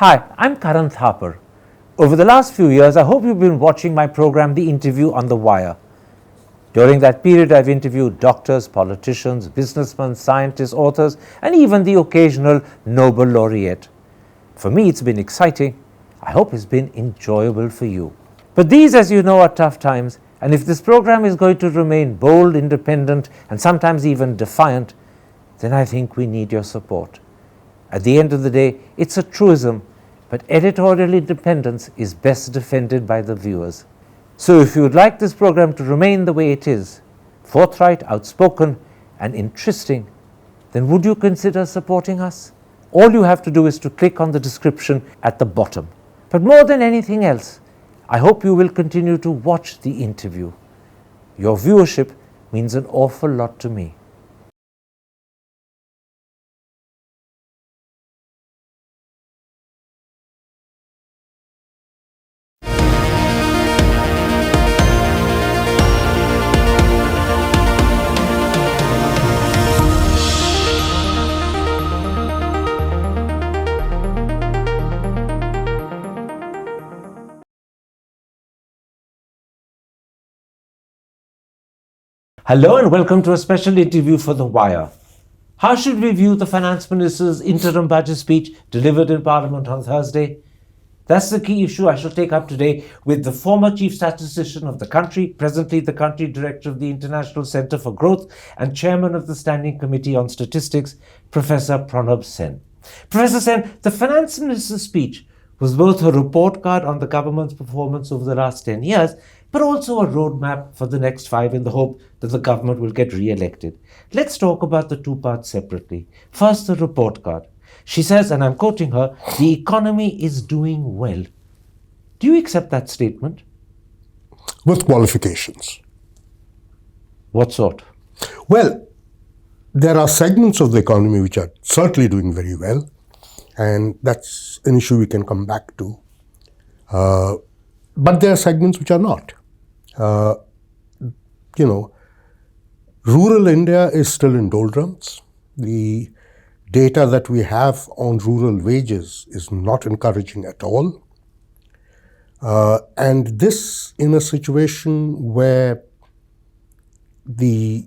Hi, I'm Karan Thapar. Over the last few years, I hope you've been watching my program, The Interview on the Wire. During that period, I've interviewed doctors, politicians, businessmen, scientists, authors, and even the occasional Nobel laureate. For me, it's been exciting. I hope it's been enjoyable for you. But these, as you know, are tough times, and if this program is going to remain bold, independent, and sometimes even defiant, then I think we need your support. At the end of the day, it's a truism, but editorial independence is best defended by the viewers. So if you would like this program to remain the way it is, forthright, outspoken, and interesting, then would you consider supporting us? All you have to do is to click on the description at the bottom. But more than anything else, I hope you will continue to watch the interview. Your viewership means an awful lot to me. Hello and welcome to a special interview for The Wire. How should we view the Finance Minister's interim budget speech delivered in Parliament on Thursday? That's the key issue I shall take up today with the former Chief Statistician of the country, presently the Country Director of the International Centre for Growth and Chairman of the Standing Committee on Statistics, Professor Pronab Sen. Professor Sen, the Finance Minister's speech was both a report card on the government's performance over the last 10 years, but also a roadmap for the next 5 in the hope that the government will get re-elected. Let's talk about the two parts separately. First, the report card. She says, and I'm quoting her, the economy is doing well. Do you accept that statement? With qualifications. What sort? Well, there are segments of the economy which are certainly doing very well, and that's an issue we can come back to. But there are segments which are not. Rural India is still in doldrums. The data that we have on rural wages is not encouraging at all. And this in a situation where the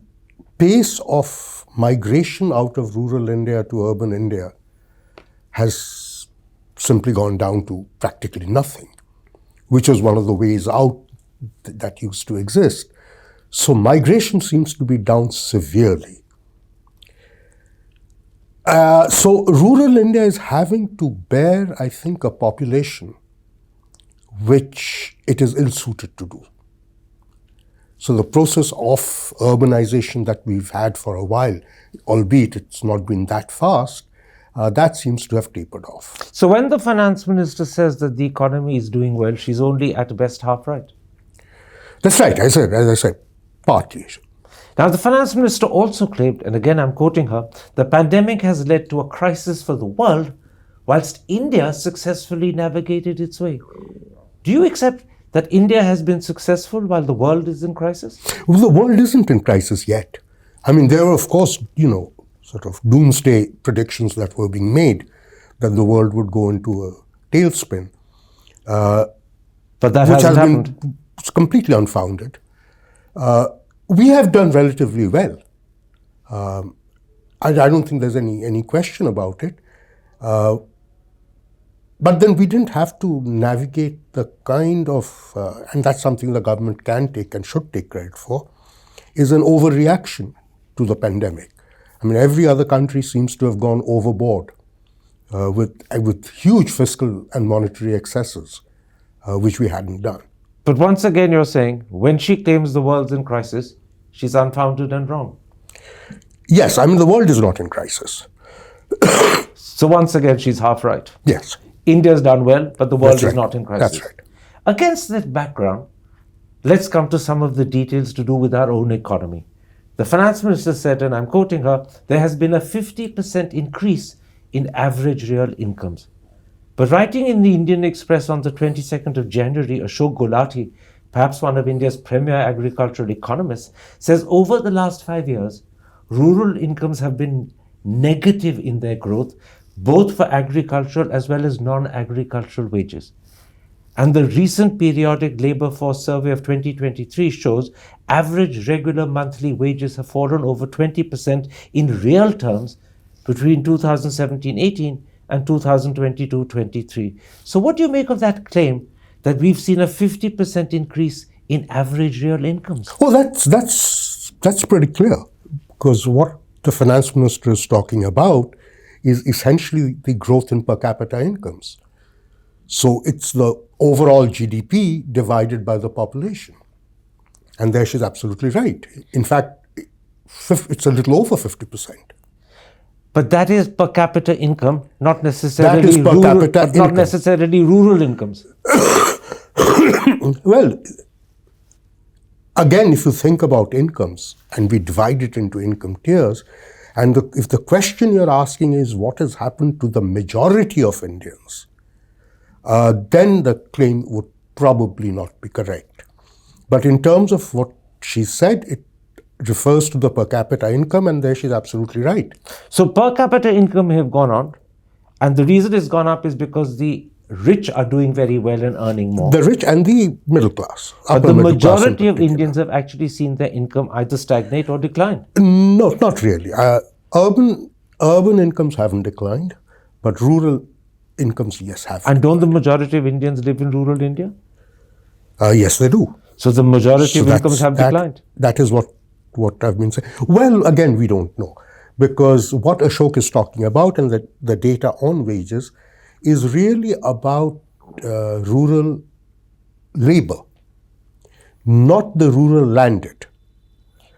pace of migration out of rural India to urban India has simply gone down to practically nothing, which was one of the ways out that used to exist. So migration seems to be down severely. So rural India is having to bear, I think, a population which it is ill-suited to do. So the process of urbanization that we've had for a while, albeit it's not been that fast, that seems to have tapered off. So when the Finance Minister says that the economy is doing well, she's only at best half right. That's right, as I said, partly. Now, the Finance Minister also claimed, and again I'm quoting her, the pandemic has led to a crisis for the world, whilst India successfully navigated its way. Do you accept that India has been successful while the world is in crisis? Well, the world isn't in crisis yet. I mean, there are, of course, sort of doomsday predictions that were being made that the world would go into a tailspin. But that which hasn't has happened. been completely unfounded. We have done relatively well. I don't think there's any question about it. But then we didn't have to navigate the kind of, and that's something the government can take and should take credit for, is an overreaction to the pandemic. I mean, every other country seems to have gone overboard with huge fiscal and monetary excesses, which we hadn't done. But once again, you're saying, when she claims the world's in crisis, she's unfounded and wrong. Yes, I mean, the world is not in crisis. So once again, she's half right. Yes. India's done well, but the world That's right. is not in crisis. That's right. Against that background, let's come to some of the details to do with our own economy. The Finance Minister said, and I'm quoting her, there has been a 50% increase in average real incomes. But writing in the Indian Express on the 22nd of January, Ashok Gulati, perhaps one of India's premier agricultural economists, says over the last 5 years, rural incomes have been negative in their growth, both for agricultural as well as non-agricultural wages. And the recent periodic labor force survey of 2023 shows average regular monthly wages have fallen over 20% in real terms between 2017-18 and 2022-23. So what do you make of that claim that we've seen a 50% increase in average real incomes? Well, that's pretty clear, because what the finance minister is talking about is essentially the growth in per capita incomes. So it's the overall GDP divided by the population. And there she's absolutely right. In fact, it's a little over 50%. But that is per capita income, not necessarily That is per capita income. not necessarily rural incomes. Well, again, if you think about incomes and we divide it into income tiers, and if the question you're asking is what has happened to the majority of Indians, then the claim would probably not be correct. But in terms of what she said, it refers to the per capita income, and there she's absolutely right. So per capita income have gone on, and the reason it's gone up is because the rich are doing very well and earning more. The rich and the middle class. But the majority of Indians have actually seen their income either stagnate or decline. No, not really. Urban incomes haven't declined, but rural incomes, yes, have. And don't the majority of Indians live in rural India? Yes, they do. So the majority of incomes have declined. That is what I've been saying. Well, again, we don't know, because what Ashok is talking about and the data on wages is really about rural labor, not the rural landed.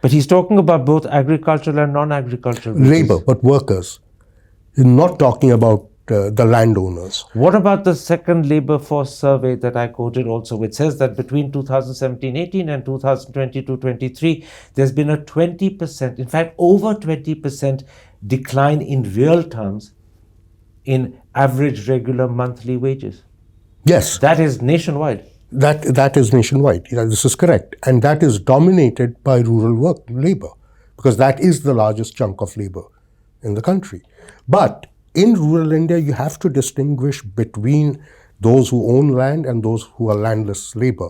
But he's talking about both agricultural and non-agricultural wages. Labor, but workers. He's not talking about the landowners. What about the second labor force survey that I quoted also, which says that between 2017-18 and 2022-23, there's been a 20%, in fact, over 20% decline in real terms in average regular monthly wages? Yes. That is nationwide. That is nationwide. This is correct. And that is dominated by rural labor, because that is the largest chunk of labor in the country. But in rural India, you have to distinguish between those who own land and those who are landless labor.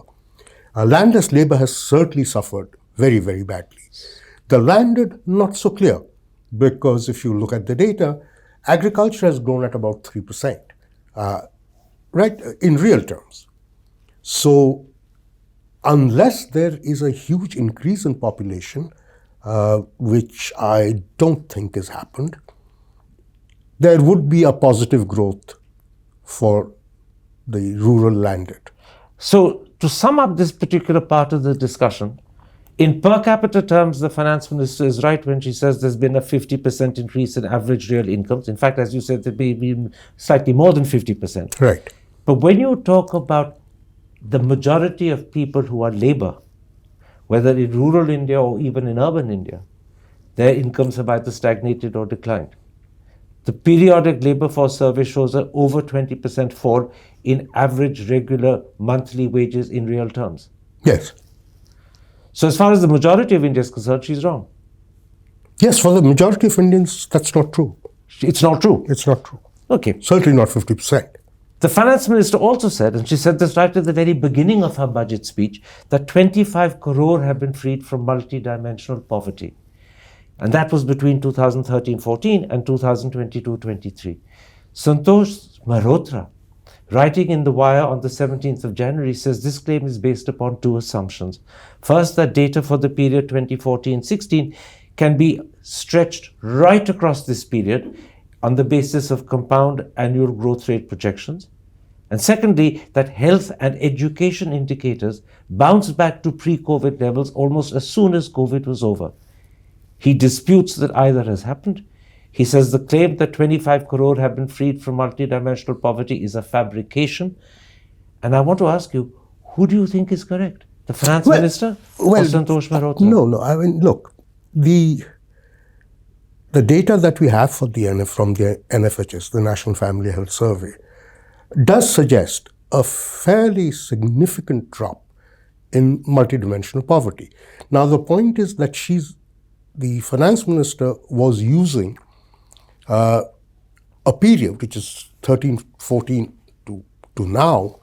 Landless labor has certainly suffered very, very badly. The landed, not so clear, because if you look at the data, agriculture has grown at about 3%, right, in real terms. So unless there is a huge increase in population, which I don't think has happened, there would be a positive growth for the rural landed. So to sum up this particular part of the discussion, in per capita terms, the finance minister is right when she says there's been a 50% increase in average real incomes. In fact, as you said, there'd be slightly more than 50%. Right. But when you talk about the majority of people who are labor, whether in rural India or even in urban India, their incomes have either stagnated or declined. The periodic labor force survey shows an over 20% fall in average regular monthly wages in real terms. Yes. So as far as the majority of India is concerned, she's wrong. Yes, for the majority of Indians, that's not true. It's not true. It's not true. Okay. Certainly not 50%. The finance minister also said, and she said this right at the very beginning of her budget speech, that 25 crore have been freed from multidimensional poverty. And that was between 2013-14 and 2022-23. Santosh Malhotra, writing in The Wire on the 17th of January, says this claim is based upon two assumptions. First, that data for the period 2014-16 can be stretched right across this period on the basis of compound annual growth rate projections. And secondly, that health and education indicators bounced back to pre-COVID levels almost as soon as COVID was over. He disputes that either has happened. He says the claim that 25 crore have been freed from multidimensional poverty is a fabrication. And I want to ask you, who do you think is correct? The finance minister or Santosh Malhotra? No. I mean, look, the data that we have from the NFHS, the National Family Health Survey, does suggest a fairly significant drop in multidimensional poverty. Now, the point is that the finance minister was using a period, which is 13, 14 to now,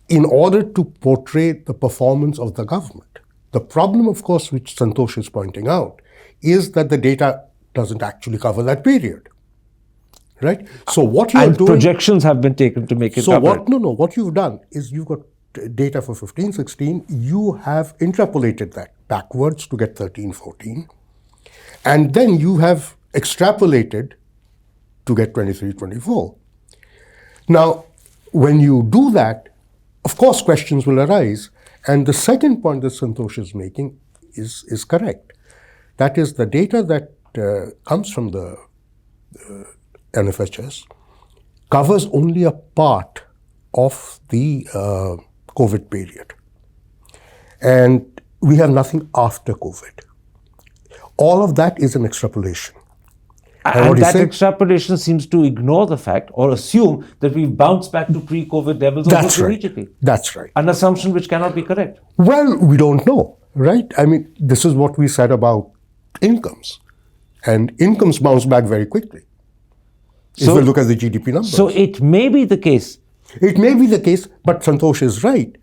in order to portray the performance of the government. The problem, of course, which Santosh is pointing out, is that the data doesn't actually cover that period. Right? So what you're doing... projections have been taken to make it cover. What you've done is you've got data for 15, 16, you have interpolated that backwards to get 13, 14, and then you have extrapolated to get 23, 24. Now, when you do that, of course, questions will arise. And the second point that Santosh is making is correct. That is, the data that comes from the NFHS covers only a part of the COVID period. And we have nothing after COVID. All of that is an extrapolation. And that extrapolation seems to ignore the fact or assume that we've bounced back to pre-COVID levels almost immediately. That's right. An assumption which cannot be correct. Well, we don't know, right? I mean, this is what we said about incomes. And incomes bounce back very quickly. If we look at the GDP numbers. So it may be the case. It may be the case, but Santosh is right.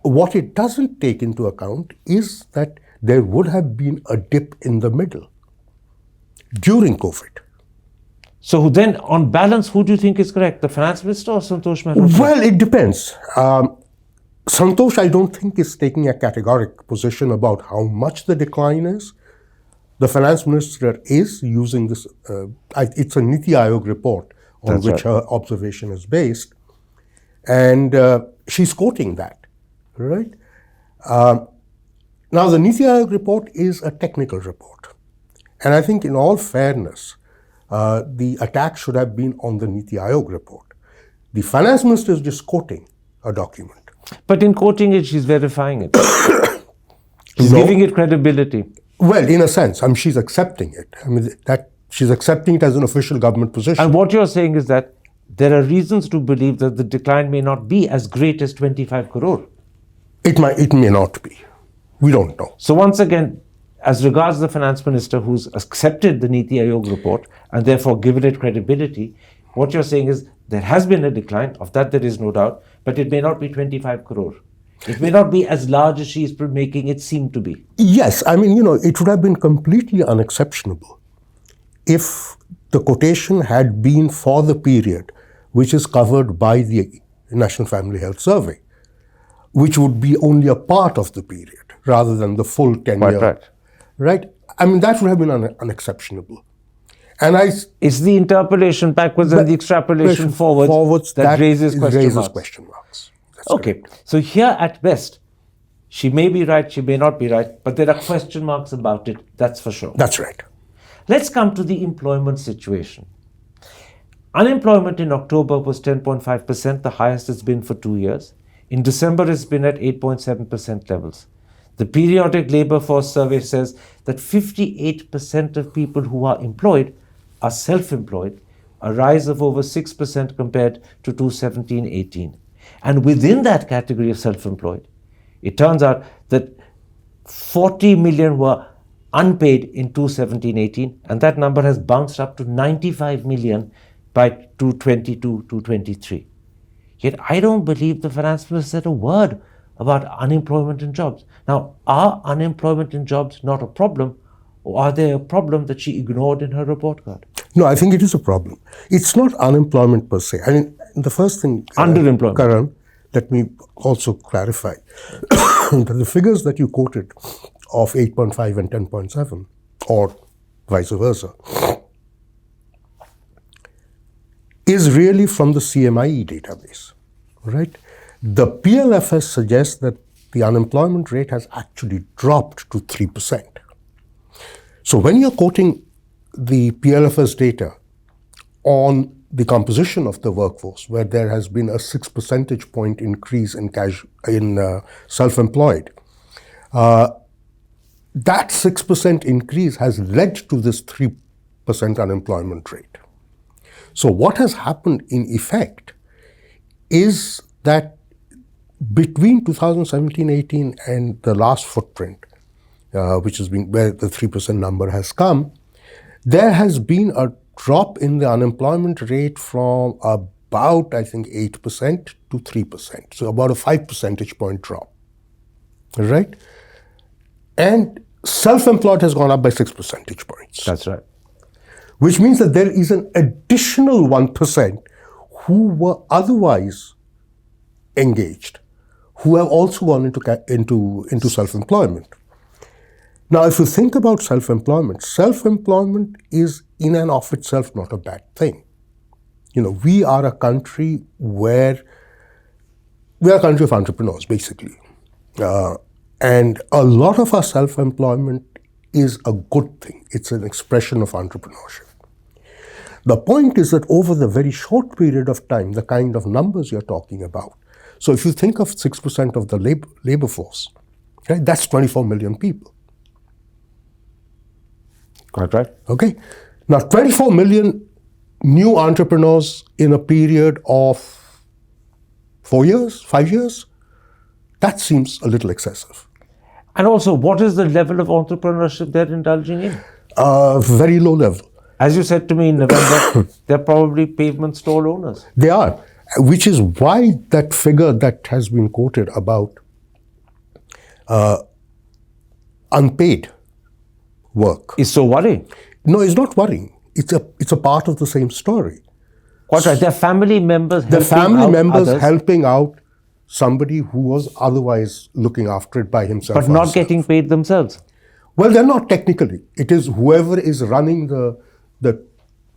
What it doesn't take into account is that there would have been a dip in the middle during COVID. So then, on balance, who do you think is correct? The finance minister or Santosh Mehrotra? Well, it depends. Santosh, I don't think, is taking a categoric position about how much the decline is. The finance minister is using this, it's a Niti Aayog report on which her observation is based. And she's quoting that, right? Now, the Niti Aayog report is a technical report. And I think in all fairness, the attack should have been on the Niti Aayog report. The finance minister is just quoting a document. But in quoting it, she's verifying it. She's giving it credibility. Well, in a sense, she's accepting it. I mean, that she's accepting it as an official government position. And what you're saying is that there are reasons to believe that the decline may not be as great as 25 crore. It may not be. We don't know. So once again, as regards the finance minister who's accepted the Niti Aayog report and therefore given it credibility, what you're saying is there has been a decline, of that there is no doubt, but it may not be 25 crore. It may not be as large as she is making it seem to be. Yes, I mean, it would have been completely unexceptionable if the quotation had been for the period which is covered by the National Family Health Survey, which would be only a part of the period rather than the full 10 years. Right. Right? I mean, that would have been unexceptional. And it's the interpolation backwards and the extrapolation forwards that raises question marks. Okay, correct. So here at best, she may be right, she may not be right, but there are question marks about it, that's for sure. That's right. Let's come to the employment situation. Unemployment in October was 10.5%, the highest it's been for 2 years. In December, it's been at 8.7% levels. The periodic labor force survey says that 58% of people who are employed are self-employed, a rise of over 6% compared to 2017-18. And within that category of self-employed, it turns out that 40 million were unpaid in 2017-18, and that number has bounced up to 95 million by 2022-23. Yet I don't believe the finance minister said a word about unemployment and jobs. Now, are unemployment and jobs not a problem, or are they a problem that she ignored in her report card? No, I think it is a problem. It's not unemployment per se. I mean, the first thing, underemployment. Karan, let me also clarify that the figures that you quoted of 8.5 and 10.7, or vice versa, is really from the CMIE database, right? The PLFS suggests that the unemployment rate has actually dropped to 3%. So when you're quoting the PLFS data on the composition of the workforce, where there has been a 6 percentage point increase in self-employed, that 6% increase has led to this 3% unemployment rate. So what has happened in effect is that between 2017-18 and the last footprint, which has been where the 3% number has come, there has been a drop in the unemployment rate from about, I think, 8% to 3%. So about a 5 percentage point drop, right? And self-employed has gone up by 6 percentage points. That's right. Which means that there is an additional 1% who were otherwise engaged, who have also gone into self-employment. Now, if you think about self-employment is in and of itself not a bad thing. We are a country of entrepreneurs, basically. And a lot of our self-employment is a good thing. It's an expression of entrepreneurship. The point is that over the very short period of time, the kind of numbers you're talking about, so if you think of 6% of the labor force, right, that's 24 million people. Quite right. Okay. Now, 24 million new entrepreneurs in a period of 4 years, 5 years, that seems a little excessive. And also, what is the level of entrepreneurship they're indulging in? Very low level. As you said to me in November, they're probably pavement stall owners. They are, which is why that figure that has been quoted about unpaid work is so worrying. No, it's not worrying. It's a part of the same story. Quite right. Their family members helping out somebody who was otherwise looking after it by himself. But not getting paid themselves. Well, they're not technically. It is whoever is running the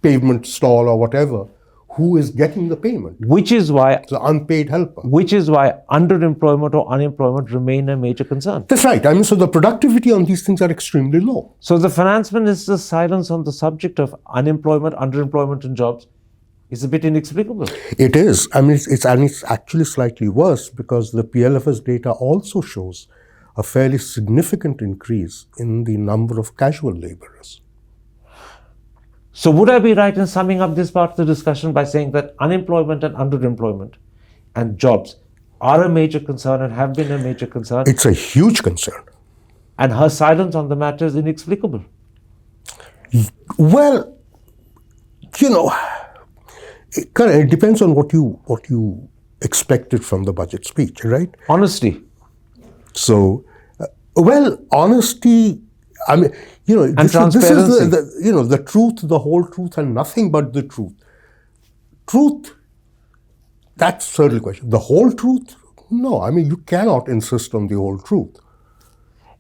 pavement stall or whatever who is getting the payment. Which is why the unpaid helper. Which is why underemployment or unemployment remain a major concern. That's right. I mean, so the productivity on these things are extremely low. So the finance minister's silence on the subject of unemployment, underemployment and jobs is a bit inexplicable. It is. I mean, it's actually slightly worse because the PLFS data also shows a fairly significant increase in the number of casual laborers. So would I be right in summing up this part of the discussion by saying that unemployment and underemployment and jobs are a major concern and have been a major concern? It's a huge concern. And her silence on the matter is inexplicable. Well, it depends on what you expected from the budget speech, right? Honesty. So, honesty. I mean, this is the truth, the whole truth, and nothing but the truth. Truth, that's certainly a question. The whole truth? No, I mean, you cannot insist on the whole truth.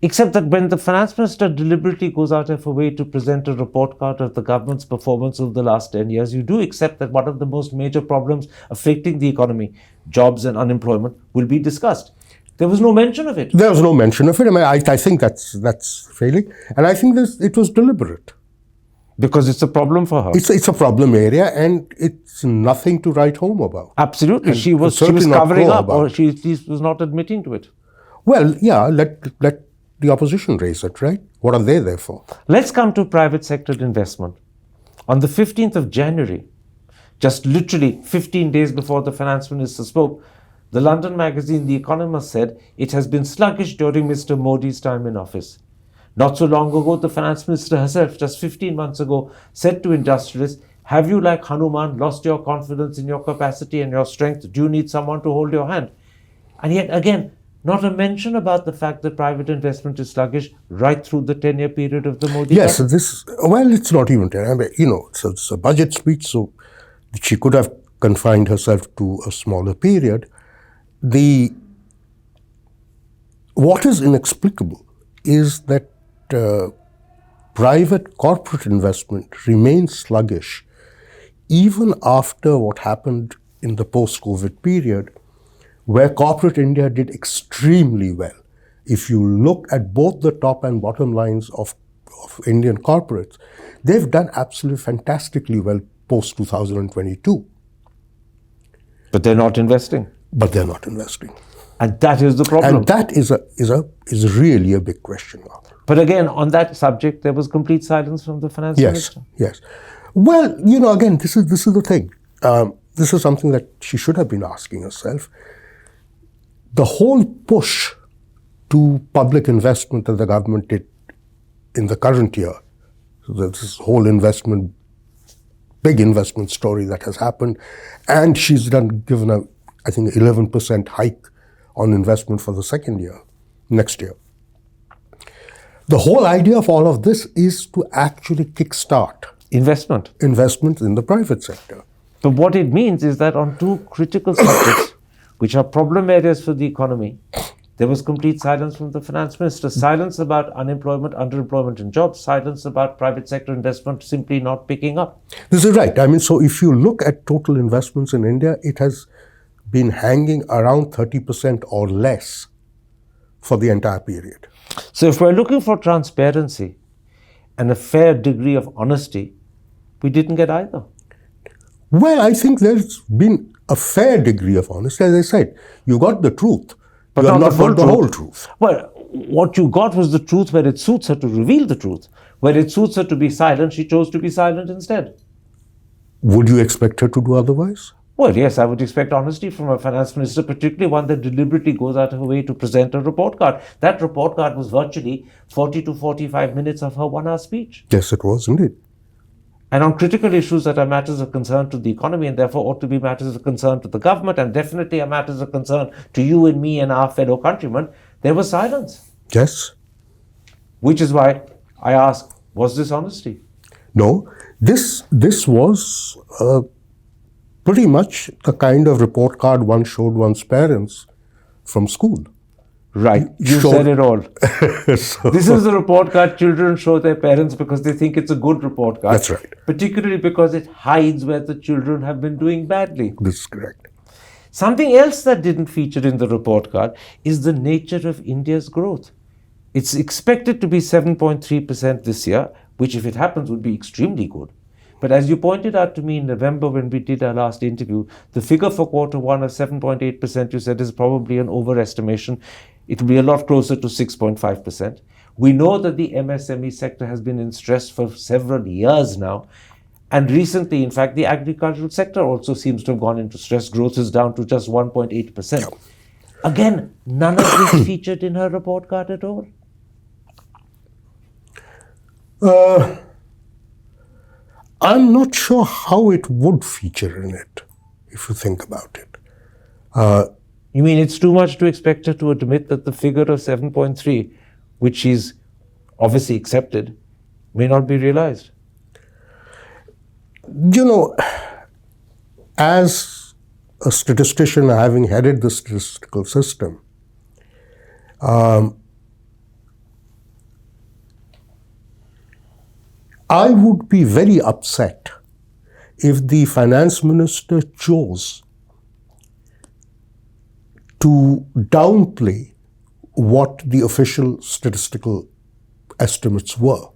Except that when the finance minister deliberately goes out of her way to present a report card of the government's performance over the last 10 years, you do accept that one of the most major problems afflicting the economy, jobs and unemployment, will be discussed. There was no mention of it. There was no mention of it. I mean, I think that's failing. And I think it was deliberate. Because it's a problem for her. It's a problem area and it's nothing to write home about. Absolutely. She was covering up or she at least was not admitting to it. Well, yeah, let the opposition raise it, right? What are they there for? Let's come to private sector investment. On the 15th of January, just literally 15 days before the finance minister spoke, the London magazine The Economist said it has been sluggish during Mr. Modi's time in office. Not so long ago, the finance minister herself, just 15 months ago, said to industrialists, have you, like Hanuman, lost your confidence in your capacity and your strength? Do you need someone to hold your hand? And yet again, not a mention about the fact that private investment is sluggish right through the 10-year period of the Modi government. Yes, it's not even 10. I mean, it's a budget speech, so she could have confined herself to a smaller period. What is inexplicable is that private corporate investment remains sluggish even after what happened in the post-COVID period, where corporate India did extremely well. If you look at both the top and bottom lines of Indian corporates, they've done absolutely fantastically well post-2022. But they're not investing. And that is the problem. And that is really a big question mark. But again, on that subject, there was complete silence from the finance minister. Yes. Well, again, this is the thing. This is something that she should have been asking herself. The whole push to public investment that the government did in the current year, so this whole investment big investment story that has happened. And she's given a, I think, 11% hike on investment for the second year, next year. The whole idea of all of this is to actually kickstart Investment. investment in the private sector. But what it means is that on two critical subjects, which are problem areas for the economy, there was complete silence from the finance minister. Silence about unemployment, underemployment and jobs. Silence about private sector investment simply not picking up. This is right. I mean, so if you look at total investments in India, it has been hanging around 30% or less for the entire period. So if we're looking for transparency and a fair degree of honesty, we didn't get either. Well, I think there's been a fair degree of honesty. As I said, you got the truth, but you have not got the whole truth. Well, what you got was the truth where it suits her to reveal the truth. Where it suits her to be silent, she chose to be silent instead. Would you expect her to do otherwise? Well, yes, I would expect honesty from a finance minister, particularly one that deliberately goes out of her way to present a report card. That report card was virtually 40 to 45 minutes of her 1 hour speech. Yes, it was indeed. And on critical issues that are matters of concern to the economy and therefore ought to be matters of concern to the government and definitely are matters of concern to you and me and our fellow countrymen, there was silence. Yes. Which is why I ask, was this honesty? No, this was pretty much the kind of report card one showed one's parents from school. Right, you said it all. This is the report card children show their parents because they think it's a good report card. That's right. Particularly because it hides where the children have been doing badly. This is correct. Something else that didn't feature in the report card is the nature of India's growth. It's expected to be 7.3% this year, which if it happens would be extremely good. But as you pointed out to me in November when we did our last interview, the figure for quarter one of 7.8% you said is probably an overestimation. It will be a lot closer to 6.5%. We know that the MSME sector has been in stress for several years now. And recently, in fact, the agricultural sector also seems to have gone into stress. Growth is down to just 1.8%. Again, none of this featured in her report card at all. I'm not sure how it would feature in it, if you think about it. You mean it's too much to expect her to admit that the figure of 7.3, which she's obviously accepted, may not be realized? You know, as a statistician, having headed the statistical system, I would be very upset if the finance minister chose to downplay what the official statistical estimates were.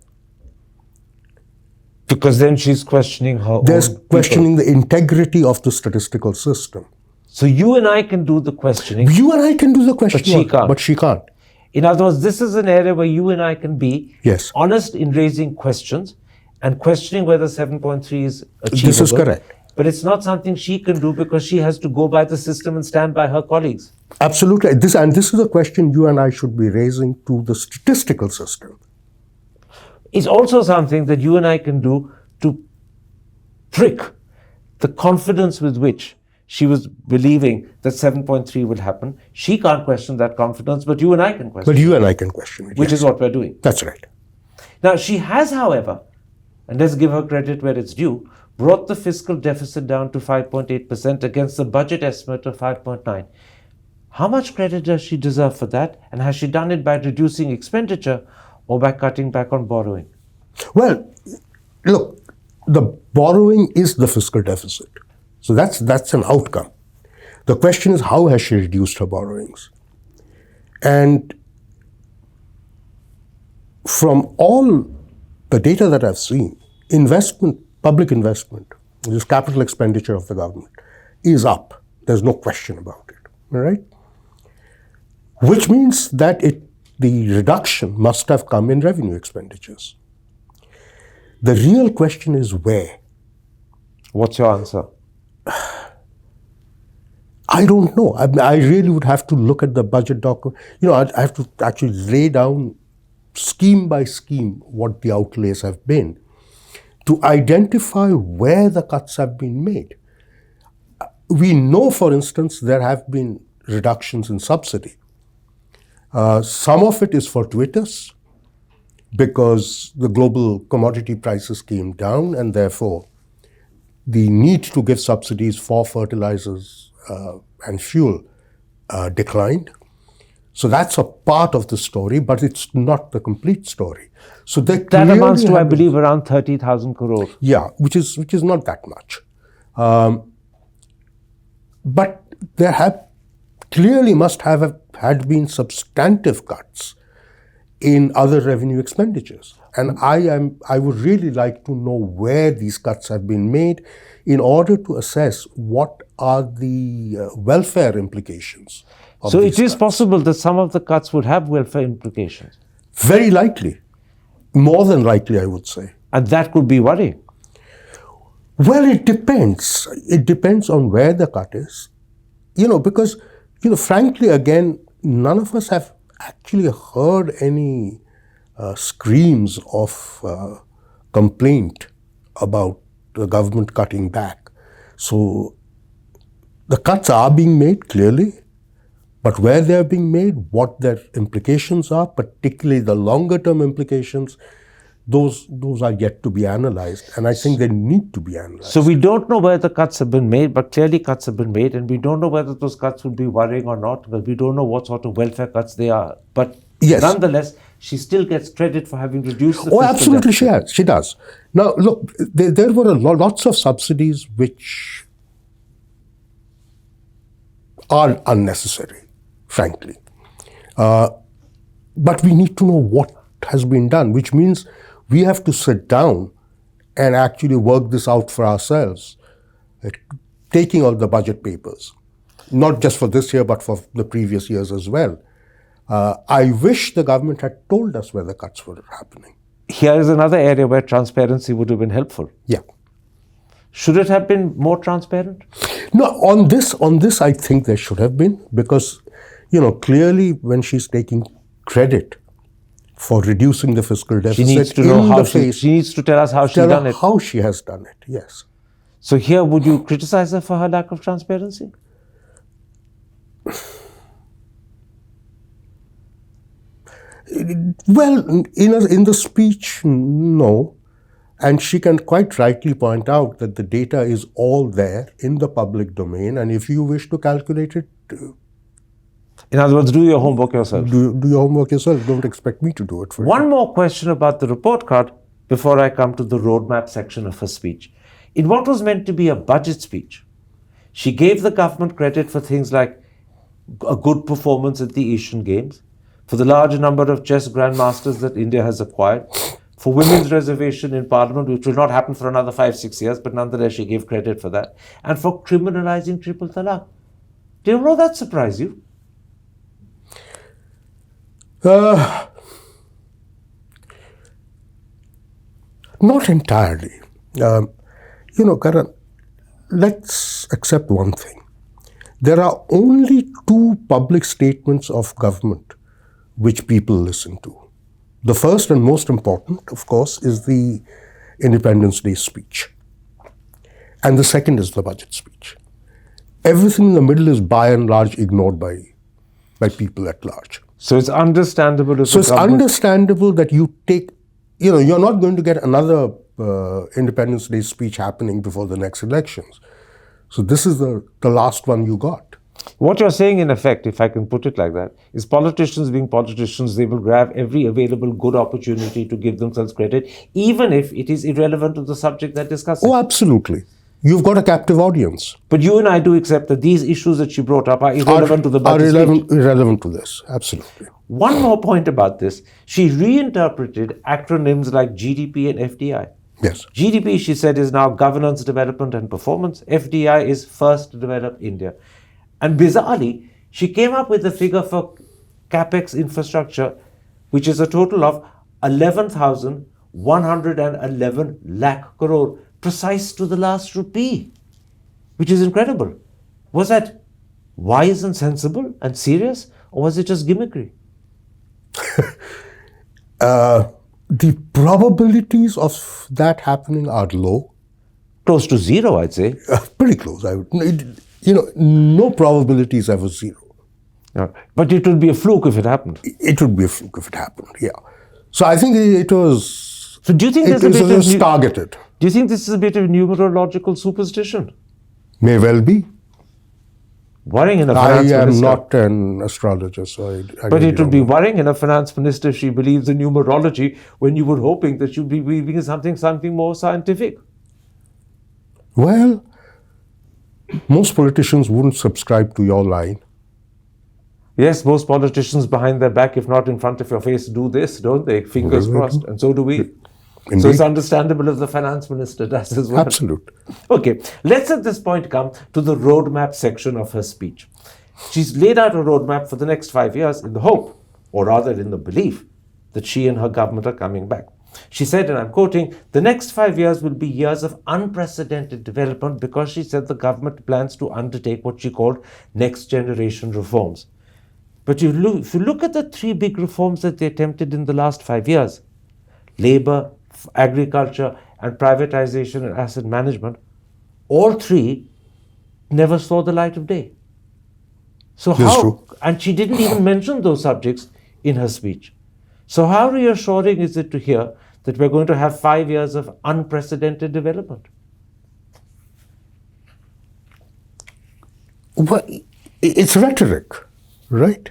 Because then she's questioning her own There's people. questioning the integrity of the statistical system. So you and I can do the questioning. You and I can do the questioning, she can't. but she can't. In other words, this is an area where you and I can be Yes. honest in raising questions and questioning whether 7.3 is achievable. This is correct. But it's not something she can do because she has to go by the system and stand by her colleagues. Absolutely. This is a question you and I should be raising to the statistical system. It's also something that you and I can do to prick the confidence with which she was believing that 7.3 would happen. She can't question that confidence, but you and I can question But you and I can question it. which yes. is what we're doing. That's right. Now, she has, however, and let's give her credit where it's due, brought the fiscal deficit down to 5.8% against the budget estimate of 5.9%. How much credit does she deserve for that? And has she done it by reducing expenditure or by cutting back on borrowing? Well, look, the borrowing is the fiscal deficit. So that's an outcome. The question is, how has she reduced her borrowings? And from all the data that I've seen, public investment, which is capital expenditure of the government, is up. There's no question about it. All right? Which means that the reduction must have come in revenue expenditures. The real question is where? What's your answer? I don't know. I really would have to look at the budget document. I have to actually lay down scheme by scheme what the outlays have been. to identify where the cuts have been made. We know, for instance, there have been reductions in subsidy. Some of it is fortuitous because the global commodity prices came down and therefore the need to give subsidies for fertilizers and fuel declined. So that's a part of the story, but it's not the complete story. So that amounts to, I believe, around 30,000 crore. Yeah, which is not that much. But there clearly must have had been substantive cuts in other revenue expenditures. And I would really like to know where these cuts have been made in order to assess what are the welfare implications of So these it is cuts. possible that some of the cuts would have welfare implications. Very likely. More than likely, I would say. And that could be worrying. Well, it depends. It depends on where the cut is. Because, frankly, again, none of us have actually heard any screams of complaint about the government cutting back. So the cuts are being made, clearly, but where they're being made, what their implications are, particularly the longer-term implications, those are yet to be analyzed, and I think they need to be analyzed. So we don't know where the cuts have been made, but clearly cuts have been made, and we don't know whether those cuts would be worrying or not, because we don't know what sort of welfare cuts they are. But yes, nonetheless, she still gets credit for having reduced the fiscal absolutely, deficit. she does. Now, look, there were lots of subsidies which are unnecessary, frankly. But we need to know what has been done, which means we have to sit down and actually work this out for ourselves, taking all the budget papers, not just for this year, but for the previous years as well. I wish the government had told us where the cuts were happening. Here is another area where transparency would have been helpful. Yeah. Should it have been more transparent? No, on this, I think there should have been, because, clearly when she's taking credit for reducing the fiscal deficit, she needs to know how she needs to tell us how she's done it. How she has done it, yes. So here, would you criticize her for her lack of transparency? Well, in the speech, no. And she can quite rightly point out that the data is all there in the public domain, and if you wish to calculate it, in other words, do your homework yourself. Do your homework yourself. Don't expect me to do it for you. One more question about the report card before I come to the roadmap section of her speech. In what was meant to be a budget speech, she gave the government credit for things like a good performance at the Asian Games, for the large number of chess grandmasters that India has acquired, for women's reservation in Parliament, which will not happen for another 5-6 years, but nonetheless she gave credit for that, and for criminalizing triple talaq. Did all that surprise you? Not entirely. Karan, let's accept one thing. There are only two public statements of government which people listen to. The first and most important, of course, is the Independence Day speech. And the second is the budget speech. Everything in the middle is by and large ignored by people at large. So it's understandable. So it's understandable that you take, you're not going to get another Independence Day speech happening before the next elections. So this is the last one you got. What you're saying, in effect, if I can put it like that, is politicians being politicians, they will grab every available good opportunity to give themselves credit, even if it is irrelevant to the subject they're discussing. Oh, absolutely. You've got a captive audience. But you and I do accept that these issues that she brought up are irrelevant to the budget speech. Irrelevant to this, absolutely. One more point about this. She reinterpreted acronyms like GDP and FDI. Yes. GDP, she said, is now governance, development and performance. FDI is first to develop India. And bizarrely, she came up with the figure for capex infrastructure, which is a total of 11,111 lakh crore, precise to the last rupee, which is incredible. Was that wise and sensible and serious, or was it just gimmickry? The probabilities of that happening are low. Close to zero, I'd say. Pretty close. No probability is ever zero. But it would be a fluke if it happened. It would be a fluke if it happened, yeah. So I think it was... So do you think it was targeted. Do you think this is a bit of numerological superstition? May well be. Worrying in a finance minister. I am not an astrologer, so I But really it would don't be know. worrying in a finance minister if she believes in numerology when you were hoping that you'd be believing in something more scientific. Well, most politicians wouldn't subscribe to your line. Yes, most politicians behind their back, if not in front of your face, do this, don't they? Fingers crossed. And so do we. Indeed. So it's understandable if the finance minister does as well. Absolute. Okay, let's at this point come to the roadmap section of her speech. She's laid out a roadmap for the next 5 years in the hope, or rather in the belief, that she and her government are coming back. She said, and I'm quoting, the next 5 years will be years of unprecedented development because she said the government plans to undertake what she called next generation reforms. But if you look at the three big reforms that they attempted in the last 5 years, labor, agriculture, and privatization and asset management, all three never saw the light of day. So That's true. And she didn't even mention those subjects in her speech. So how reassuring is it to hear that we're going to have 5 years of unprecedented development? Well, it's rhetoric, right?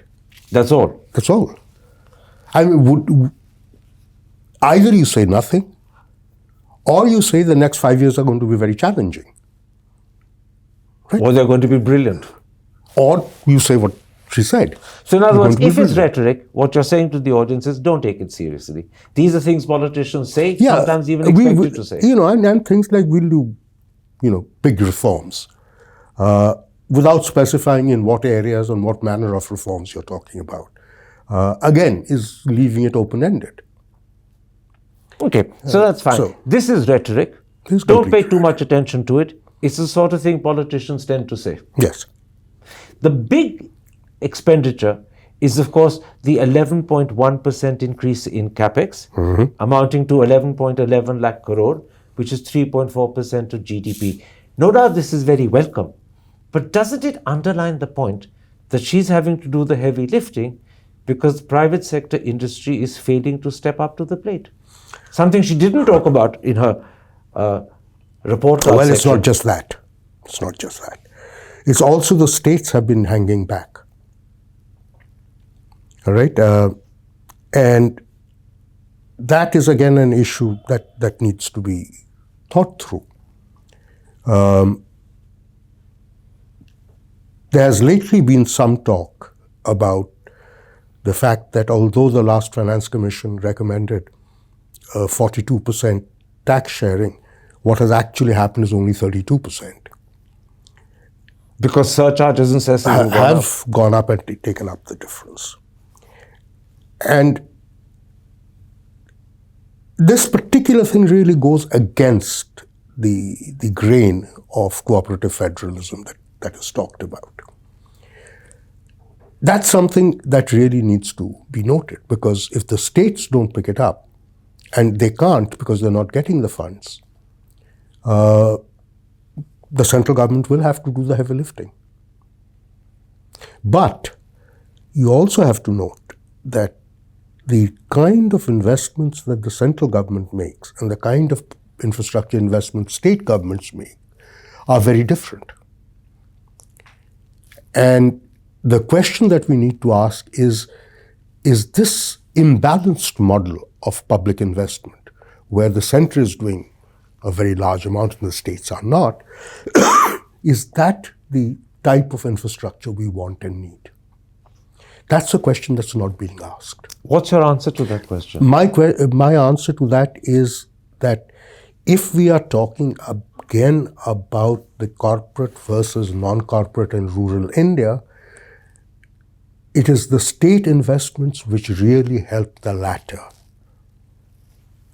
That's all. That's all. I mean, either you say nothing, or you say the next 5 years are going to be very challenging. Right? Or they're going to be brilliant. Or you say what she said. So in other They're words, going to if be it's brilliant. rhetoric, what you're saying to the audience is don't take it seriously. These are things politicians say, Yeah, sometimes even expected to say. And things like we'll do, big reforms, without specifying in what areas and what manner of reforms you're talking about. Again, is leaving it open-ended. Okay, so that's fine. so- This is rhetoric. This is Don't pay complete too much attention to it. It's the sort of thing politicians tend to say. Yes. The big expenditure is, of course, the 11.1% increase in capex, amounting to 11.11 lakh crore, which is 3.4% of GDP. No doubt this is very welcome, but doesn't it underline the point that she's having to do the heavy lifting because private sector industry is failing to step up to the plate? Something she didn't talk about in her report card Well, it's section. not just that. It's not just that. It's also the states have been hanging back. All right? And that is, again, an issue that needs to be thought through. There has lately been some talk about the fact that although the last Finance Commission recommended 42% tax sharing, what has actually happened is only 32%. Because surcharges and cesses Have gone up and taken up the difference. And this particular thing really goes against the grain of cooperative federalism that is talked about. That's something that really needs to be noted, because if the states don't pick it up, and they can't because they're not getting the funds, the central government will have to do the heavy lifting. But you also have to note that the kind of investments that the central government makes and the kind of infrastructure investments state governments make are very different. And the question that we need to ask is this imbalanced model of public investment, where the center is doing a very large amount and the states are not, is that the type of infrastructure we want and need? That's a question that's not being asked. What's your answer to that question? My answer to that is that if we are talking again about the corporate versus non-corporate in rural India, it is the state investments which really help the latter.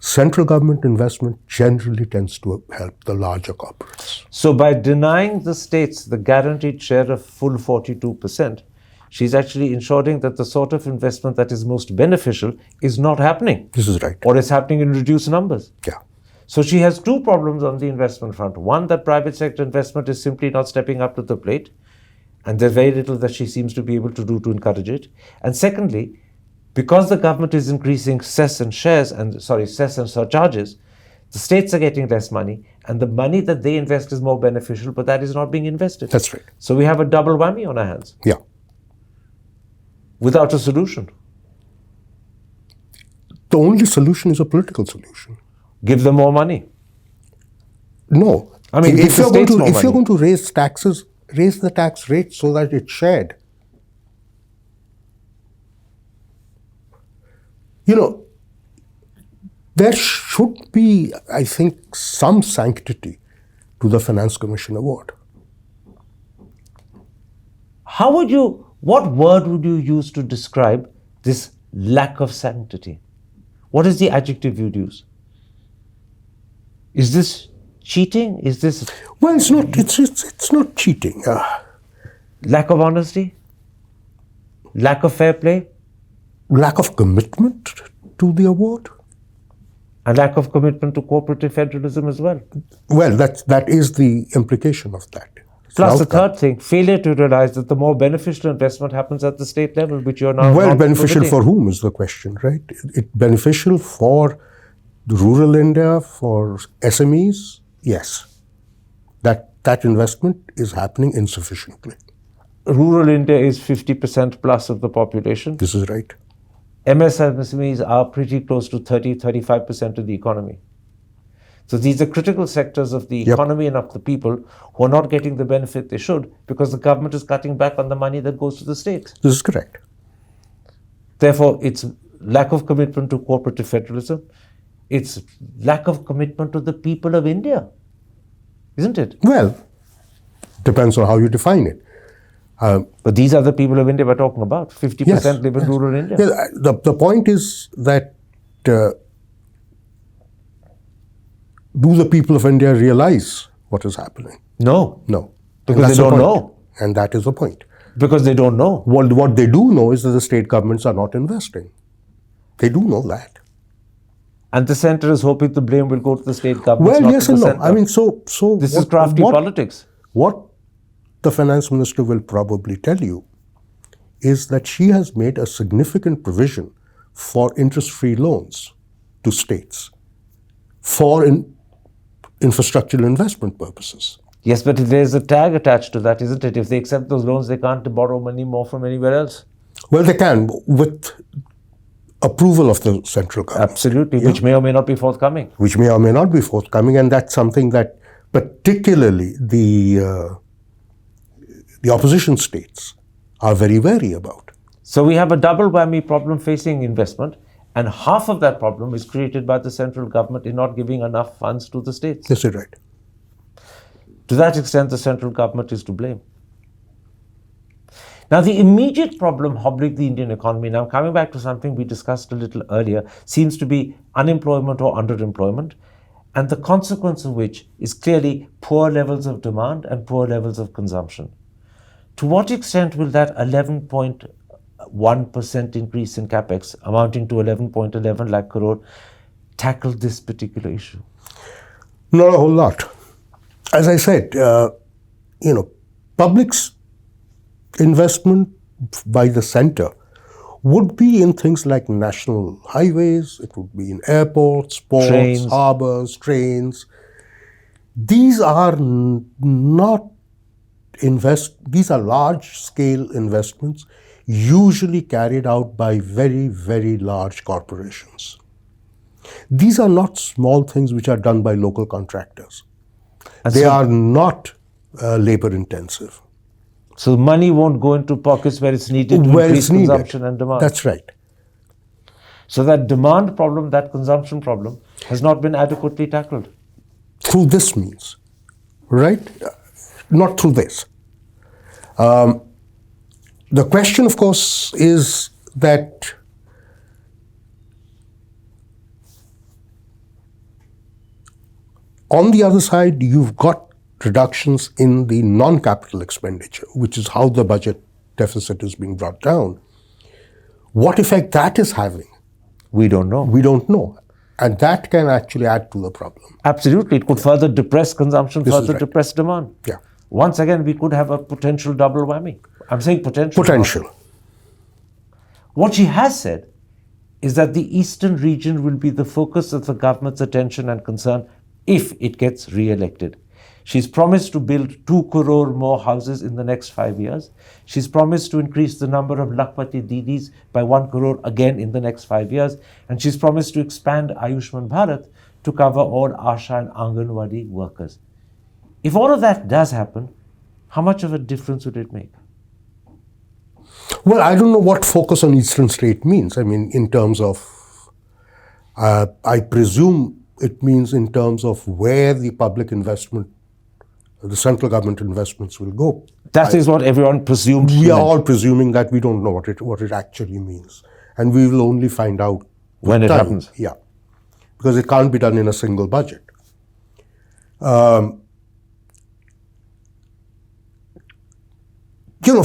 Central government investment generally tends to help the larger corporates. So by denying the states the guaranteed share of full 42%, she's actually ensuring that the sort of investment that is most beneficial is not happening. This is right. Or is happening in reduced numbers. Yeah. So she has two problems on the investment front. One, that private sector investment is simply not stepping up to the plate, and there's very little that she seems to be able to do to encourage it. And secondly, because the government is increasing cess and surcharges, the states are getting less money, and the money that they invest is more beneficial, but that is not being invested. That's right. So we have a double whammy on our hands. Yeah. Without a solution. The only solution is a political solution. Give them more money. No. I mean, if you're going to raise taxes, raise the tax rate so that it's shared. You know, there should be, I think, some sanctity to the Finance Commission award. What word would you use to describe this lack of sanctity? What is the adjective you'd use? Is this cheating? Is this... Well, it's not. It's not cheating. Lack of honesty? Lack of fair play? Lack of commitment to the award? And lack of commitment to cooperative federalism as well. Well, that is the implication of that. Plus the third thing, failure to realize that the more beneficial investment happens at the state level, which you're now... Well, beneficial for whom is the question, right? It beneficial for rural India, for SMEs? Yes. That investment is happening insufficiently. Rural India is 50% plus of the population. This is right. MSMEs are pretty close to 35% of the economy. So these are critical sectors of the economy and of the people who are not getting the benefit they should because the government is cutting back on the money that goes to the states. This is correct. Therefore, it's lack of commitment to cooperative federalism. It's lack of commitment to the people of India, isn't it? Well, depends on how you define it. But these are the people of India we're talking about. 50% live in rural India. Yeah, the point is that do the people of India realize what is happening? No. No. Because they don't know. And that is the point. Because they don't know. What they do know is that the state governments are not investing. They do know that. And the centre is hoping the blame will go to the state governments. Well, yes and no. Center. I mean, so this is crafty politics. What the finance minister will probably tell you is that she has made a significant provision for interest-free loans to states for infrastructural investment purposes. Yes, but there's a tag attached to that, isn't it? If they accept those loans, they can't borrow money more from anywhere else. Well, they can with approval of the central government. Absolutely, which may or may not be forthcoming. Which may or may not be forthcoming, and that's something that particularly the opposition states are very wary about. So we have a double whammy problem facing investment, and half of that problem is created by the central government in not giving enough funds to the states. This is right. To that extent, the central government is to blame. Now, the immediate problem hobbling the Indian economy, now coming back to something we discussed a little earlier, seems to be unemployment or underemployment, and the consequence of which is clearly poor levels of demand and poor levels of consumption. To what extent will that 11.1% increase in capex, amounting to 11.11 lakh crore, tackle this particular issue? Not a whole lot. As I said, public's investment by the center would be in things like national highways, it would be in airports, ports, trains, harbors, trains. These are these are large-scale investments, usually carried out by very, very large corporations. These are not small things which are done by local contractors. They are not labor-intensive. So money won't go into pockets where it's needed to increase consumption and demand. That's right. So that demand problem, that consumption problem, has not been adequately tackled. Through this means, right? Not through this. The question, of course, is that on the other side, you've got reductions in the non-capital expenditure, which is how the budget deficit is being brought down. What effect that is having, We don't know. we don't know. And that can actually add to the problem. Absolutely. It could further depress consumption, This is further right. depress demand. Yeah. Once again, we could have a potential double whammy. I'm saying potential. Potential. What she has said is that the eastern region will be the focus of the government's attention and concern if it gets re-elected. She's promised to build 2 crore more houses in the next 5 years. She's promised to increase the number of Lakhpati Didis by 1 crore again in the next 5 years. And she's promised to expand Ayushman Bharat to cover all Asha and Anganwadi workers. If all of that does happen, how much of a difference would it make? Well, I don't know what focus on eastern state means. I mean, in terms of, I presume it means in terms of where the public investment, the central government investments will go. That is what everyone presumed. We are all presuming that we don't know what it actually means. And we will only find out When it time. happens. Yeah. Because it can't be done in a single budget.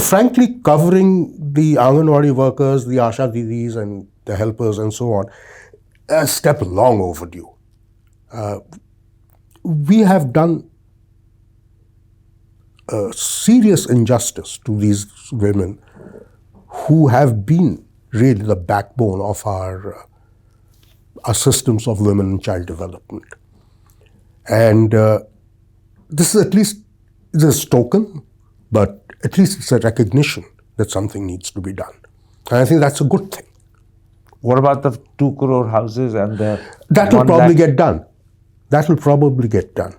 Frankly, covering the Anganwadi workers, the Asha Didis and the helpers and so on, a step long overdue. We have done a serious injustice to these women who have been really the backbone of our systems of women and child development. And this is at least this token, but at least it's a recognition that something needs to be done. And I think that's a good thing. What about the 2 crore houses and the... That will 1 probably lakh? get done. That will probably get done.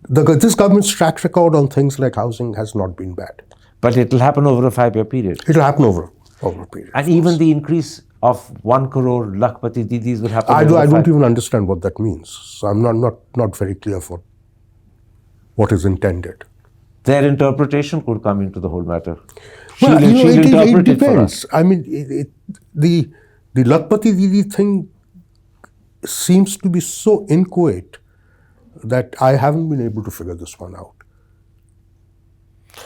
This government's track record on things like housing has not been bad. But it will happen over a 5-year period. It will happen over a period. And even the increase of 1 crore Lakhpati Didis will happen I over don't even understand what that means. So I'm not very clear for what is intended. Their interpretation could come into the whole matter. Well, She'll it interpret it for us. depends. I mean, the Lakhpati Didi thing seems to be so inchoate that I haven't been able to figure this one out.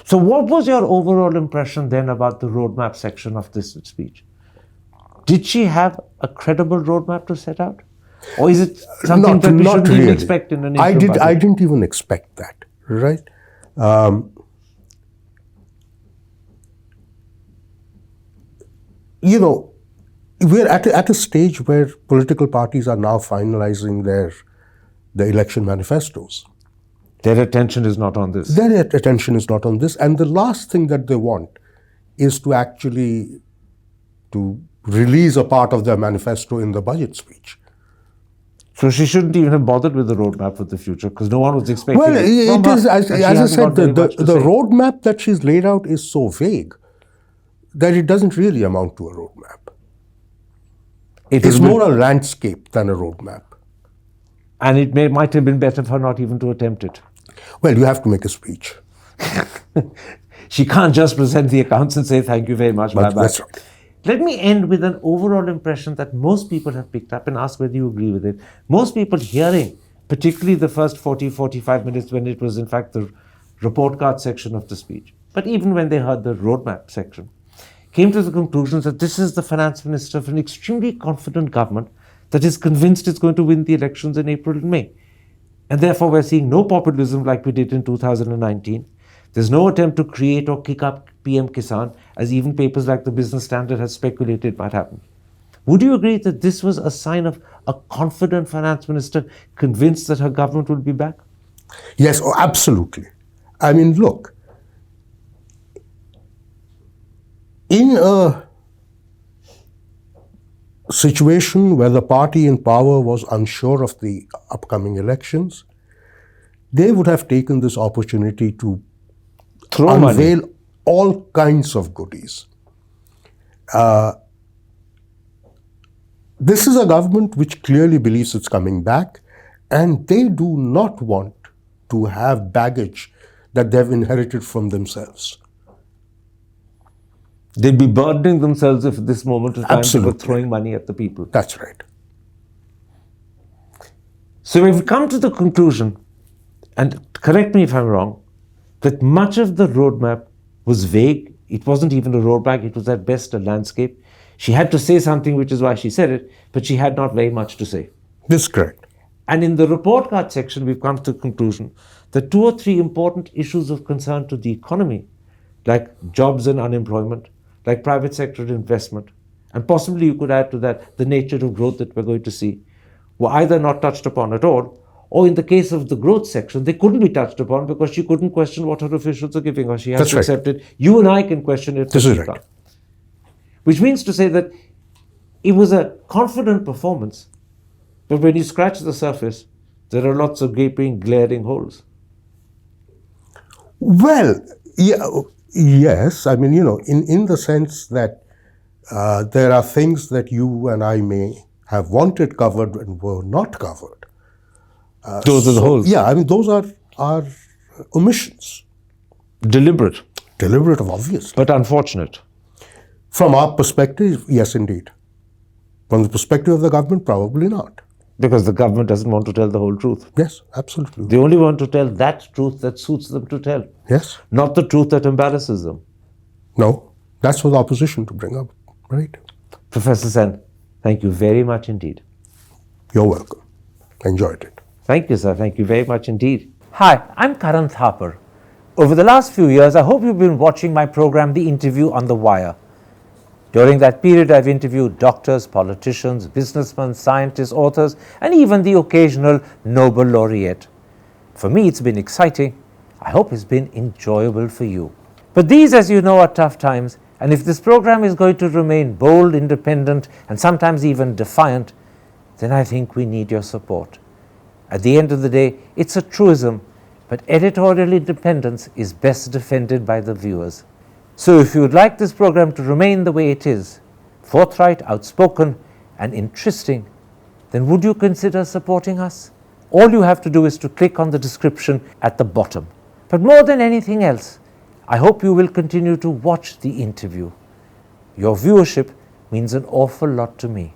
So what was your overall impression then about the roadmap section of this speech? Did she have a credible roadmap to set out? Or is it something that we shouldn't even expect in an interim budget? I didn't even expect that, right? We're at a stage where political parties are now finalizing the election manifestos. Their attention is not on this. Their attention is not on this. And the last thing that they want is to actually release a part of their manifesto in the budget speech. So she shouldn't even have bothered with the roadmap for the future because no one was expecting Well, it from it her, is, as and she I hasn't said, got very much to the say. roadmap that she's laid out is so vague that it doesn't really amount to a roadmap. It's more a landscape than a roadmap. And it might have been better for her not even to attempt it. Well, you have to make a speech. She can't just present the accounts and say, thank you very much, bye-bye. That's right. Let me end with an overall impression that most people have picked up and ask whether you agree with it. Most people hearing, particularly the first 40, 45 minutes when it was in fact the report card section of the speech, but even when they heard the roadmap section, came to the conclusion that this is the finance minister of an extremely confident government that is convinced it's going to win the elections in April and May. And therefore we're seeing no populism like we did in 2019. There's no attempt to create or kick up PM Kisan, as even papers like the Business Standard has speculated might happen. Would you agree that this was a sign of a confident finance minister convinced that her government will be back? Yes, absolutely. I mean, look, in a situation where the party in power was unsure of the upcoming elections, they would have taken this opportunity to unveil all kinds of goodies. This is a government which clearly believes it's coming back, and they do not want to have baggage that they've inherited from themselves. They'd be burdening themselves if at this moment of time Absolutely. they were throwing money at the people. That's right. So we've come to the conclusion, and correct me if I'm wrong, that much of the roadmap was vague, It wasn't even a roadblock, it was at best a landscape. She had to say something, which is why she said it, but she had not very much to say. This is correct. And in the report card section, we've come to the conclusion that 2 or 3 important issues of concern to the economy, like jobs and unemployment, like private sector investment, and possibly you could add to that the nature of growth that we're going to see, were either not touched upon at all, or in the case of the growth section, they couldn't be touched upon because she couldn't question what her officials are giving her. She has to accept it. You and I can question it. This is right. Which means to say that it was a confident performance, but when you scratch the surface, there are lots of gaping, glaring holes. Well, yes. I mean, in the sense that there are things that you and I may have wanted covered and were not covered. Those are the holes. Yeah, I mean, those are omissions. Deliberate. Deliberate, obviously. But unfortunate. From our perspective, yes, indeed. From the perspective of the government, probably not. Because the government doesn't want to tell the whole truth. Yes, absolutely. They only want to tell that truth that suits them to tell. Yes. Not the truth that embarrasses them. No, that's for the opposition to bring up, right? Professor Sen, thank you very much indeed. You're welcome. Enjoyed it. Thank you, sir. Thank you very much indeed. Hi, I'm Karan Thapar. Over the last few years, I hope you've been watching my program, The Interview on the Wire. During that period, I've interviewed doctors, politicians, businessmen, scientists, authors, and even the occasional Nobel laureate. For me, it's been exciting. I hope it's been enjoyable for you. But these, as you know, are tough times, and if this program is going to remain bold, independent, and sometimes even defiant, then I think we need your support. At the end of the day, it's a truism, but editorial independence is best defended by the viewers. So if you would like this program to remain the way it is, forthright, outspoken, and interesting, then would you consider supporting us? All you have to do is to click on the description at the bottom. But more than anything else, I hope you will continue to watch the interview. Your viewership means an awful lot to me.